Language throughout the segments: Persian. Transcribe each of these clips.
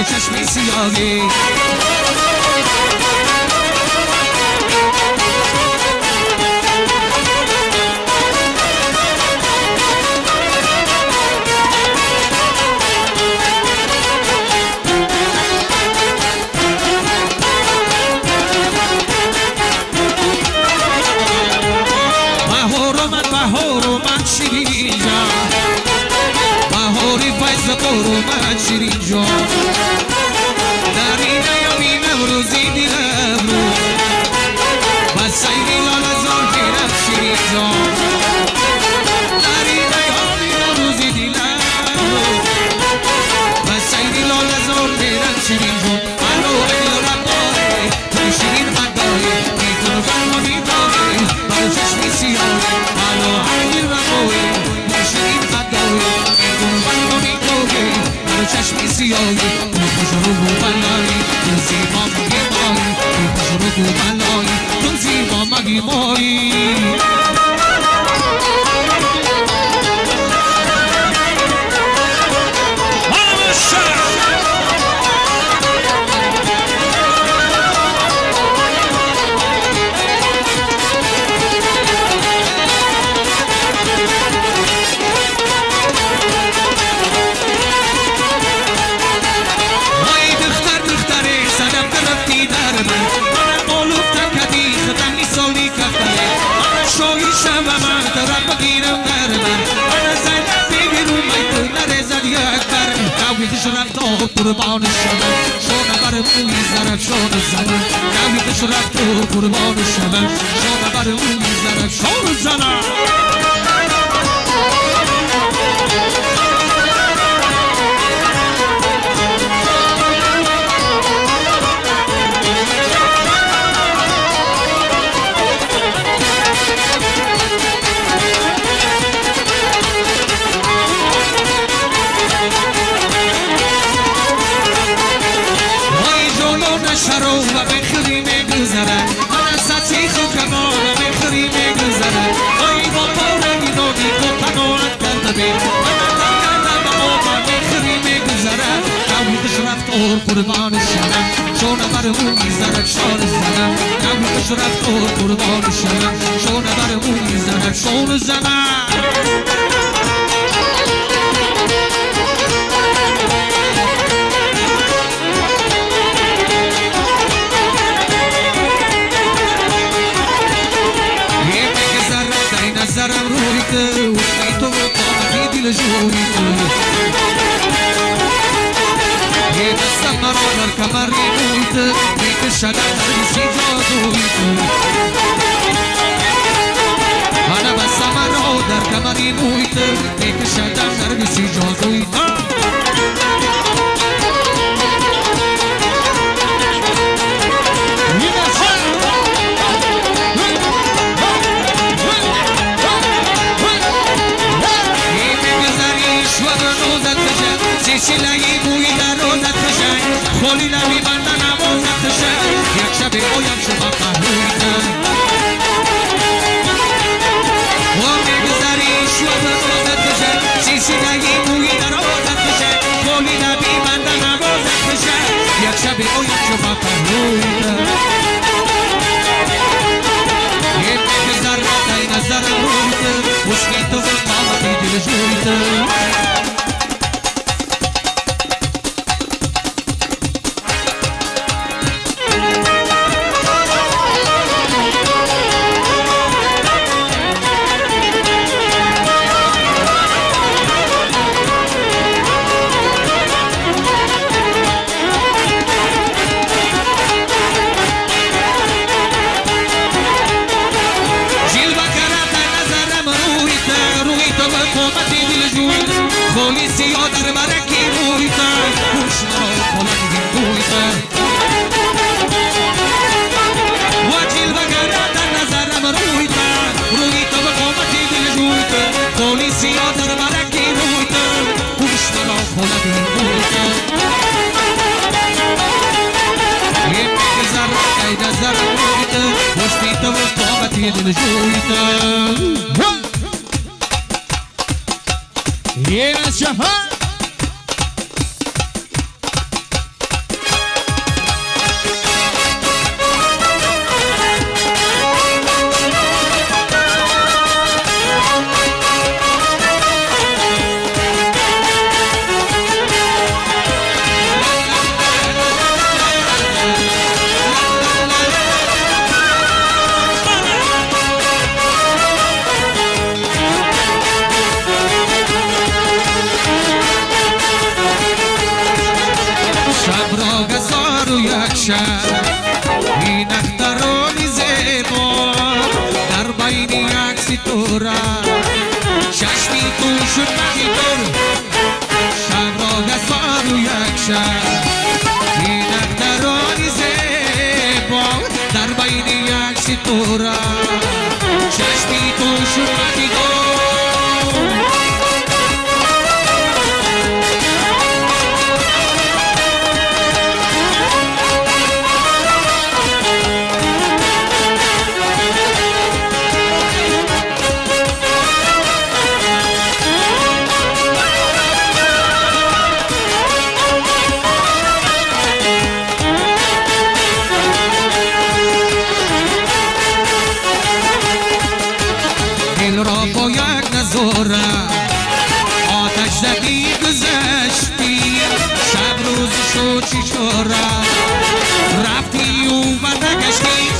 برای چشمی سیاهی من شیرین جان داری نیامی نوروزی دیلم رو بس سیدی لالا زار گیرم شیرین جان داری نیامی نوروزی دیلم رو بس سیدی لالا زار گیرم شیرین جان منو ایلو رباره من شیرین مداره میکنو فرما میداره برو چشمی سیاره منو ایلو رباره من شیرین مداره میکنو فرما میداره چشمی سیاهی تو خوشرو و بلایی تو زیبا مگی مایی تو خوشرو و بلایی تو زیبا مگی مایی رفتار قربان شدم شونه بر موی زرد شونه زنم نویدش رفتار قربان شدم شونه بر موی زرد شونه زنم قربان شدم شونه بر موی زرد شانه زنم نمیدش رفتار قربان شدم شونه بر موی زرد شانه زنم یه که زرد در نظرم روی که وقتی تو قامتی دل جوری یه دستم مرا در کمری بوده میکشد نرسی جادوی من بستم مرا در کمری بوده میکشد نرسی جادوی سیلایی بوی در روزت بشن خولی نمی بندن نمازت بشن یک شب بایم شما قهویتن و میگذاری شما روزت بشن سیلایی بوی در روزت بشن خولی نمی بندن نمازت بشن یک شب بایم شما قهویتن یه میگذار رای نظرم رویتن مشکی تو قامتی دل جویتن دل جویتم یه از شفا شب این اخترانی زیبا در بین یک ستاره چشمی تو شد مدیدار شب را گذار و یک شب این اخترانی زیبا در بین یک ستاره چشمی تو شد مدیدار آتش زدی گذشتی شب روز شو چی چورا رفتی و نگشتی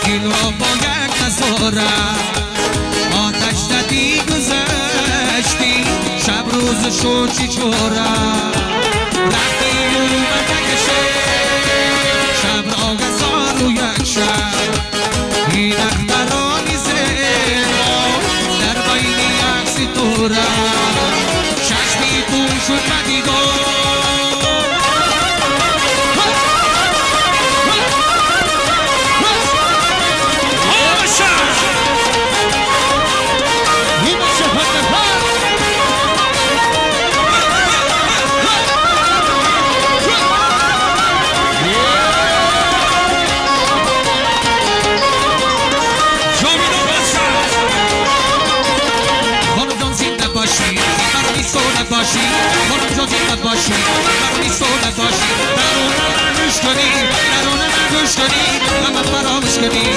این را با یک نظاره آتش زدی گذشتی شب روز شو چی چورا رفتی و نگشتی شب را گذار و یک شب این اخترانی چشمی تو شد مدیدار باشی خانم جان زیبت باشی برای سولت باشی درونه نگوش کنی درونه نگوش کنی غم فراموش کنی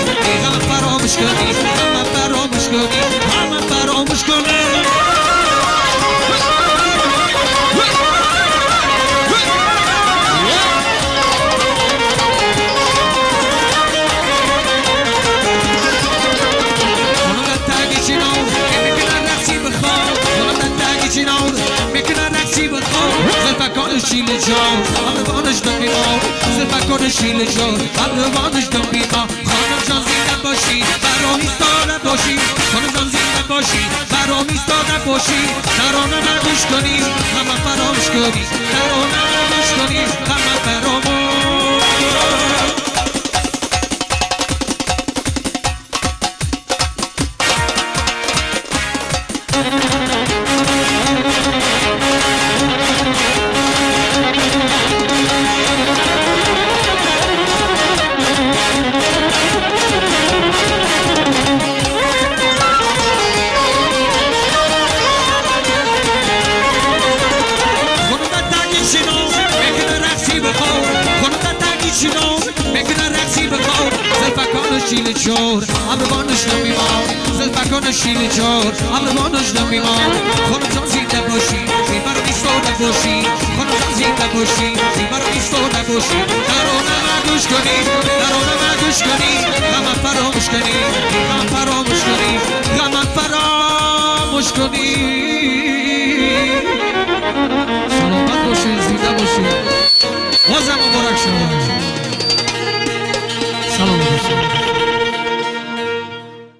غم فراموش کنی غم فراموش کنی غم فراموش کنی شیل جان امروانش دم بیما زلفکان شیل جان امروانش دم بیما خانم جان زنده باشی برام ایستاده باشی خانم جان زنده باشی برام ایستاده باشی ترانه نگوش کنی غم فراموش کنی ترانه نگوش کنی غم فراموش شیل جور امروانش نمیمان زلفکان شیل جور امروانش نمیمان خانم جان زنده باشی برای ایستاده باشی خانم جان زنده باشی برای ایستاده باشی ترانه نگوش کنی ترانه نگوش کنی غم فراموش کنی غم فراموش کنی غم فراموش کنی سلامت باشی زنده باشی